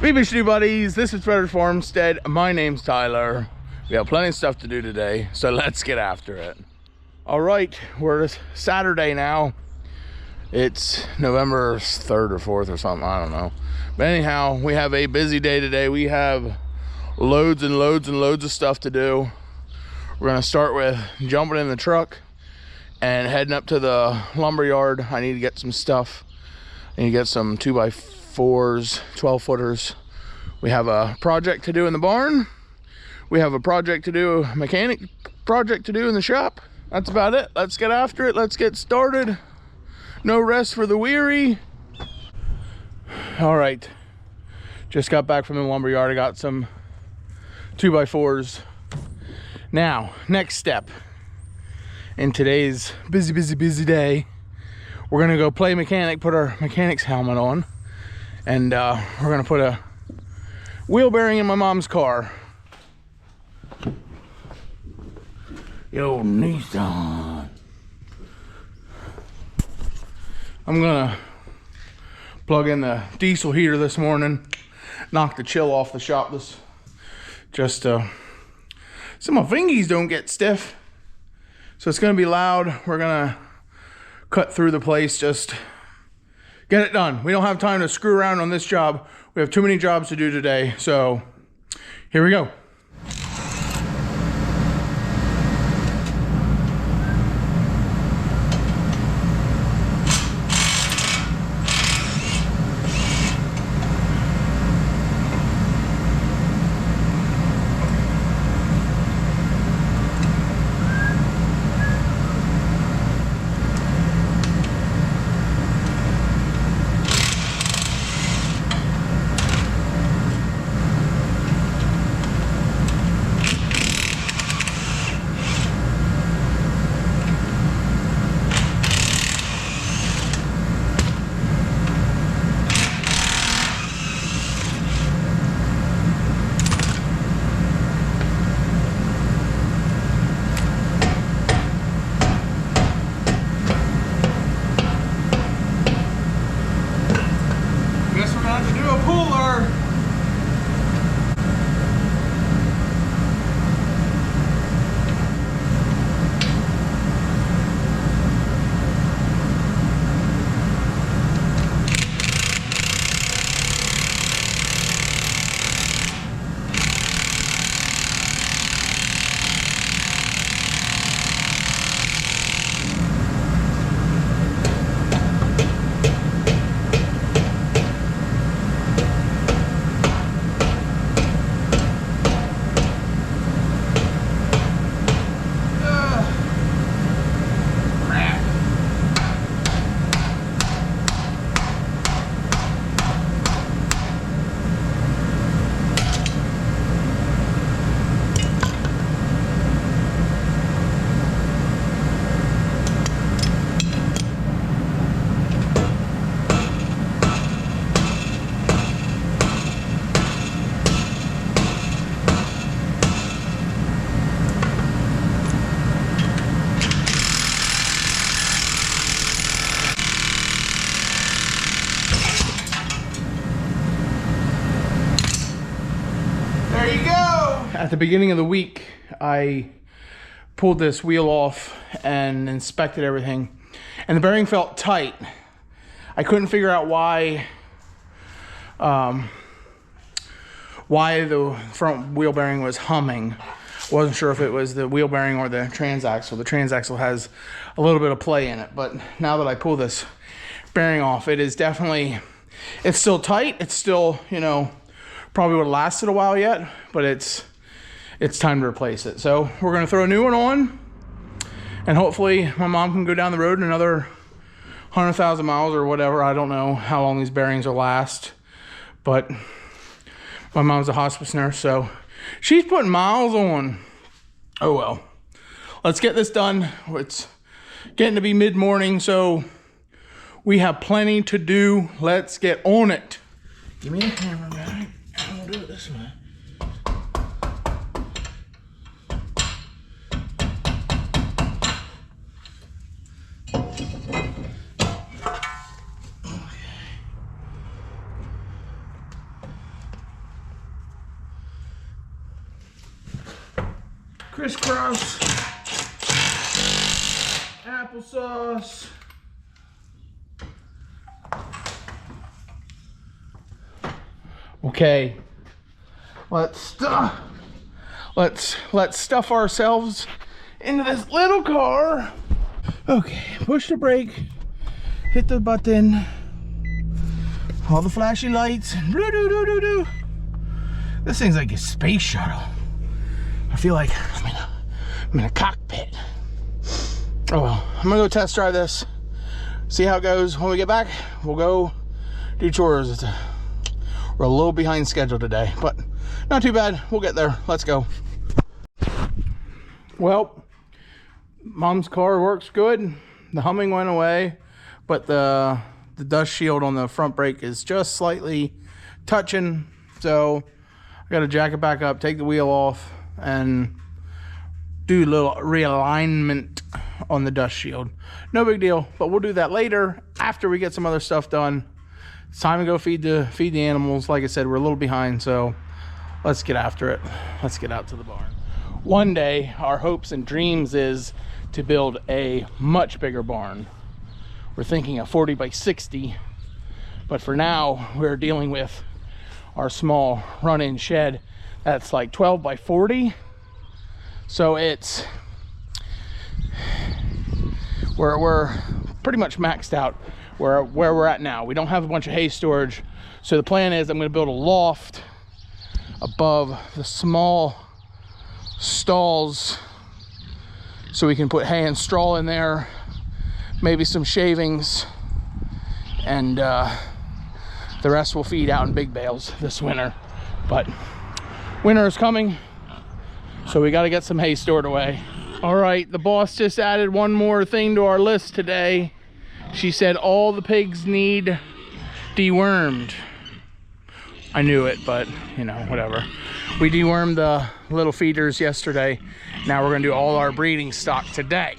BBC buddies, this is Frederick Farmstead. My name's Tyler. We have plenty of stuff to do today, so let's get after it. All right, we're Saturday now. It's November 3rd or 4th or something, I don't know. But anyhow, we have a busy day today. We have loads and loads and loads of stuff to do. We're gonna start with jumping in the truck and heading up to the lumber yard. I need to get some stuff. I need to get some 2x4s, 12 footers. We have a project to do in the barn. We have a project to do, a mechanic project to do in the shop. That's about it. Let's get after it. Let's get started. No rest for the weary. All right, just got back from the lumber yard. I got some 2x4s. Now, next step in today's busy day, we're gonna go play mechanic, put our mechanic's helmet on, and we're gonna put a wheel bearing in my mom's car. Yo, Nissan. I'm gonna plug in the diesel heater this morning, knock the chill off the shop just so my fingies don't get stiff. So it's gonna be loud. We're gonna cut through the place, just get it done. We don't have time to screw around on this job. We have too many jobs to do today, so here we go. At the beginning of the week, I pulled this wheel off and inspected everything, and the bearing felt tight. I couldn't figure out why the front wheel bearing was humming. Wasn't sure if it was the wheel bearing or the transaxle. The transaxle has a little bit of play in it, but now that I pull this bearing off, it is definitely, it's still tight. It's still, you know, probably would have lasted a while yet, but it's time to replace it. So we're gonna throw a new one on, and hopefully my mom can go down the road another 100,000 miles or whatever. I don't know how long these bearings will last, but my mom's a hospice nurse, so she's putting miles on. Oh well. Let's get this done. It's getting to be mid-morning, so we have plenty to do. Let's get on it. Give me the camera, man. I'm gonna do it this way. crisscross applesauce. Okay, let's stuff ourselves into this little car. Okay, push the brake, hit the button, all the flashy lights. This thing's like a space shuttle. I feel like I'm in a cockpit. Oh well, I'm gonna go test drive this, see how it goes. When we get back, we'll go do chores. We're a little behind schedule today, but not too bad. We'll get there. Let's go. Well, Mom's car works good. The humming went away, but the dust shield on the front brake is just slightly touching. So I got to jack it back up, take the wheel off, and do a little realignment on the dust shield. No big deal, but we'll do that later after we get some other stuff done. It's time to go feed the animals. Like I said, we're a little behind, so let's get after it. Let's get out to the barn. One day, our hopes and dreams is to build a much bigger barn. We're thinking a 40 by 60, but for now, we're dealing with our small run-in shed that's like 12 by 40. So it's we're pretty much maxed out where we're at now. We don't have a bunch of hay storage, so the plan is I'm going to build a loft above the small stalls so we can put hay and straw in there, maybe some shavings, and the rest will feed out in big bales this winter. But winter is coming, so we got to get some hay stored away. All right, the boss just added one more thing to our list today. She said all the pigs need dewormed. I knew it, but you know, whatever. We dewormed the little feeders yesterday. Now we're gonna do all our breeding stock today.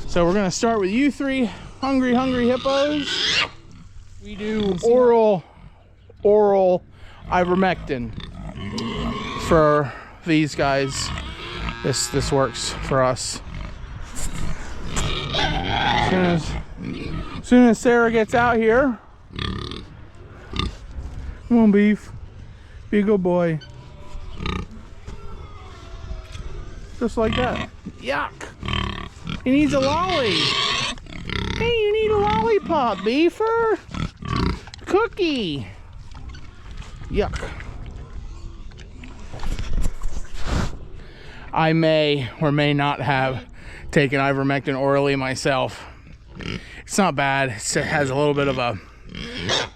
So we're gonna start with you three hungry hippos. We do oral ivermectin for these guys. This works for us. As soon as Sarah gets out here, come on, Beef, be a good boy. Just like that. Yuck! He needs a lolly. Hey, you need a lollipop, Beefer. Cookie. Yuck. I may or may not have taken ivermectin orally myself. It's not bad. It has a little bit of a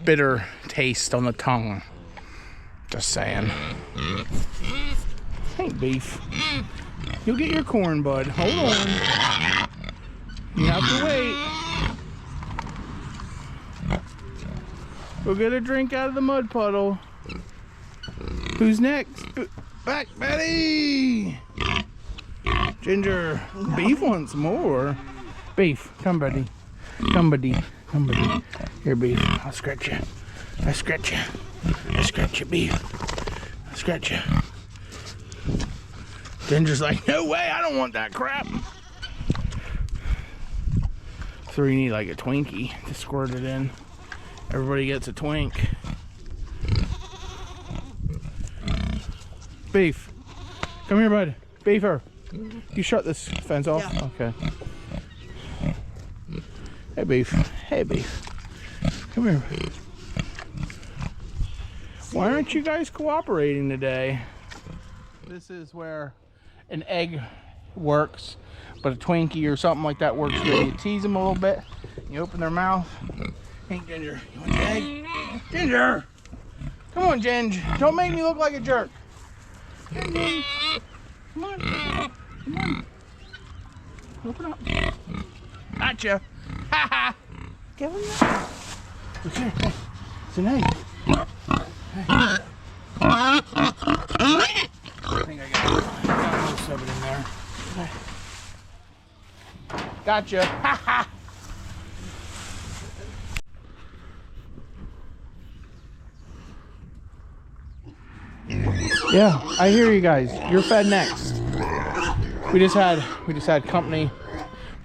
bitter taste on the tongue. Just saying. Hey, Beef. You'll get your corn, bud. Hold on. You have to wait. Go get a drink out of the mud puddle. Who's next? Back, Betty! Ginger. Beef wants more. Beef, come, buddy. Come, buddy. Come, buddy. Here, Beef. I'll scratch you. I scratch you. I scratch you, Beef. I scratch you. Ginger's like, no way, I don't want that crap. So you need like a Twinkie to squirt it in. Everybody gets a twink. Beef, come here, bud. Beefer, you shut this fence off? Yeah. Okay. Hey, Beef. Hey, Beef. Come here. Why aren't you guys cooperating today? This is where an egg works, but a Twinkie or something like that works good. You tease them a little bit, you open their mouth. Hey, Ginger, you want the egg? Ginger! Come on, Ginger. Don't make me look like a jerk. Ginger. Come on. Come on. Open up. Gotcha. Ha ha. Give him that. Look here. Hey. It's an egg. Hey. I think I got most of it in there. Okay. Gotcha. Ha ha. Yeah, I hear you guys. You're fed next. We just had company.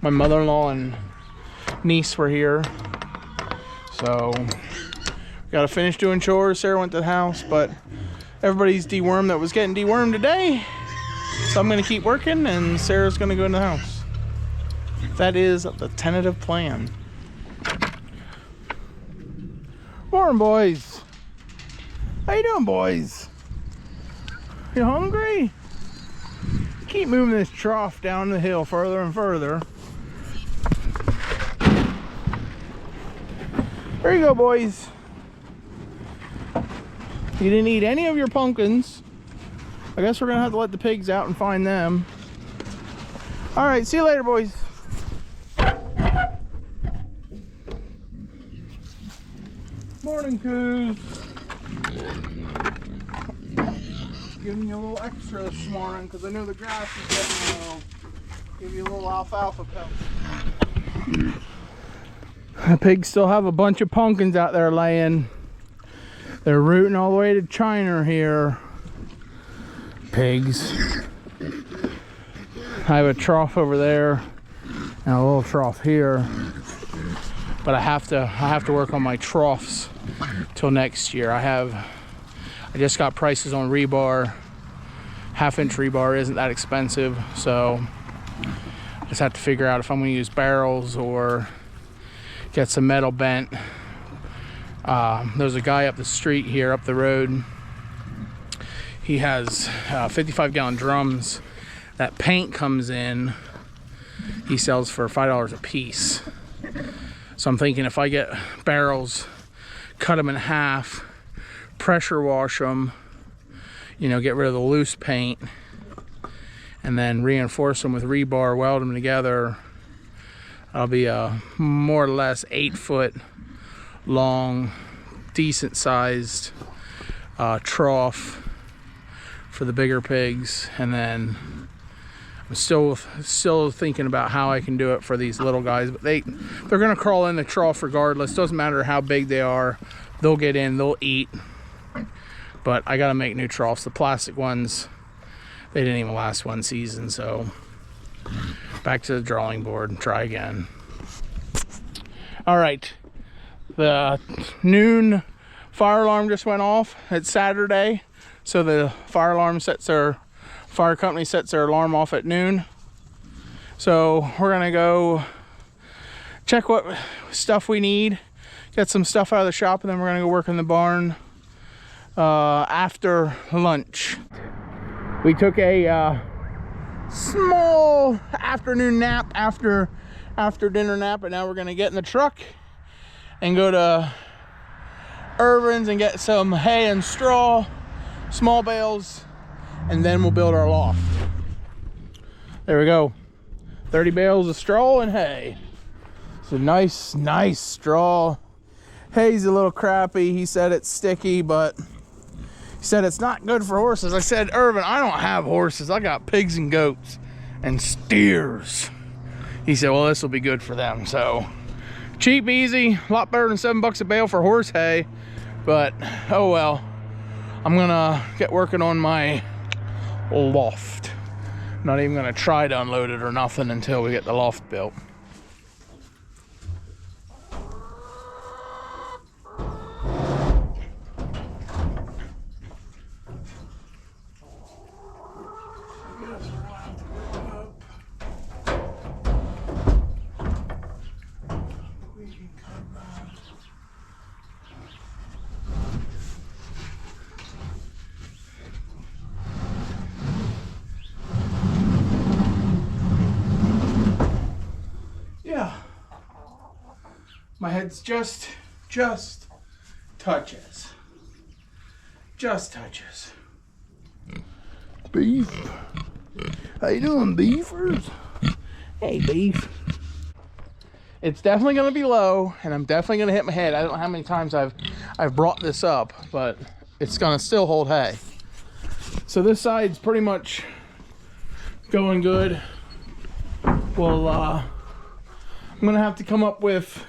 My mother-in-law and niece were here, so we gotta finish doing chores. Sarah went to the house, but everybody's dewormed that was getting dewormed today, so I'm gonna keep working and Sarah's gonna go in the house. That is the tentative plan. Morning, boys. How you doing, boys? You hungry? Keep moving this trough down the hill further and further. There you go, boys. You didn't eat any of your pumpkins. I guess we're gonna have to let the pigs out and find them. All right, see you later, boys. Morning, coos. Giving you a little extra this morning because I know the grass is getting low. Give you a little alfalfa pelt. The pigs still have a bunch of pumpkins out there laying. They're rooting all the way to China here. Pigs. I have a trough over there and a little trough here, but I have to work on my troughs till next year. I just got prices on rebar. 1/2-inch rebar isn't that expensive, so I just have to figure out if I'm going to use barrels or get some metal bent. There's a guy up the street here, up the road. He has 55-gallon drums that paint comes in. He sells for $5 a piece. So I'm thinking if I get barrels, cut them in half, pressure wash them, you know, get rid of the loose paint, and then reinforce them with rebar, weld them together, I'll be a more or less 8-foot long, decent sized trough for the bigger pigs. And then I'm still thinking about how I can do it for these little guys, but they're gonna crawl in the trough regardless. Doesn't matter how big they are, they'll get in, they'll eat. But I gotta make new troughs. The plastic ones, they didn't even last one season, so back to the drawing board and try again. All right, the noon fire alarm just went off. It's Saturday, so the fire company sets their alarm off at noon. So we're gonna go check what stuff we need, get some stuff out of the shop, and then we're gonna go work in the barn after lunch. We took a small afternoon nap after dinner nap, and now we're gonna get in the truck and go to Irvin's and get some hay and straw, small bales, and then we'll build our loft. There we go, 30 bales of straw and hay. It's a nice straw. Hay's a little crappy. He said it's sticky, but he said it's not good for horses. I said, Irvin, I don't have horses. I got pigs and goats and steers. He said, well, this will be good for them. So cheap, easy, a lot better than $7 a bale for horse hay. But oh well. I'm gonna get working on my loft. Not even gonna try to unload it or nothing until we get the loft built. My head's just touches. Just touches. Beef. How you doing, beefers? Hey, beef. It's definitely gonna be low, and I'm definitely gonna hit my head. I don't know how many times I've brought this up, but it's gonna still hold hay. So this side's pretty much going good. Well, I'm gonna have to come up with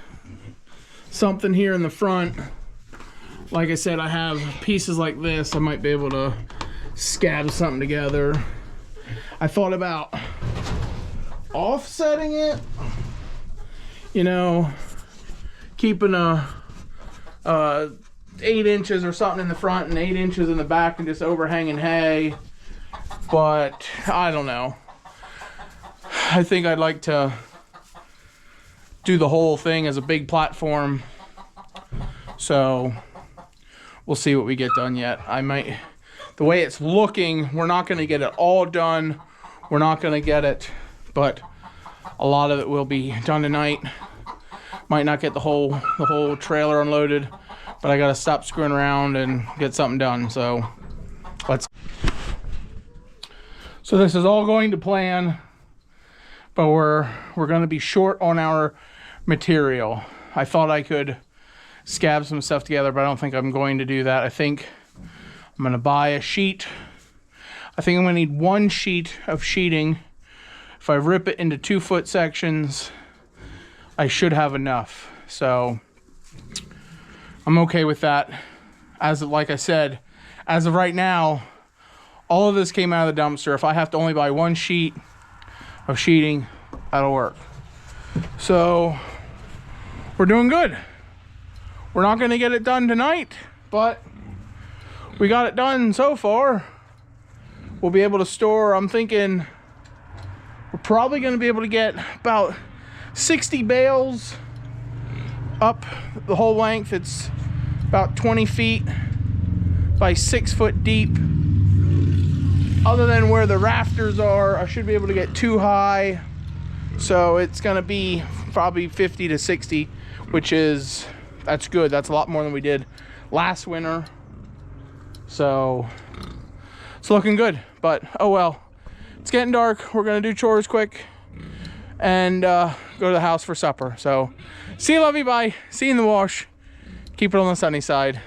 something here in the front. Like I said, I have pieces like this. I might be able to scab something together. I thought about offsetting it, you know, keeping a 8 inches or something in the front and 8 inches in the back and just overhanging hay. But I don't know. I think I'd like to do the whole thing as a big platform. So we'll see what we get done yet. I might, the way it's looking, we're not going to get it all done. We're not going to get it, but a lot of it will be done tonight. Might not get the whole trailer unloaded, but I got to stop screwing around and get something done. So let's. So this is all going to plan, but we're going to be short on our material. I thought I could scab some stuff together, but I don't think I'm going to do that. I think I'm going to buy a sheet. I think I'm going to need 1 sheet of sheeting. If I rip it into 2-foot sections, I should have enough. So I'm okay with that. Like I said, as of right now, all of this came out of the dumpster. If I have to only buy 1 sheet of sheeting, that'll work. So we're doing good. We're not going to get it done tonight, but we got it done so far. We'll be able to store, I'm thinking we're probably going to be able to get about 60 bales up the whole length. It's about 20 feet by 6 foot deep. Other than where the rafters are, I should be able to get 2 high. So it's going to be probably 50 to 60, which is, that's good. That's a lot more than we did last winter. So it's looking good, but oh well. It's getting dark. We're going to do chores quick and go to the house for supper. So see you, lovey, bye. See you in the wash. Keep it on the sunny side.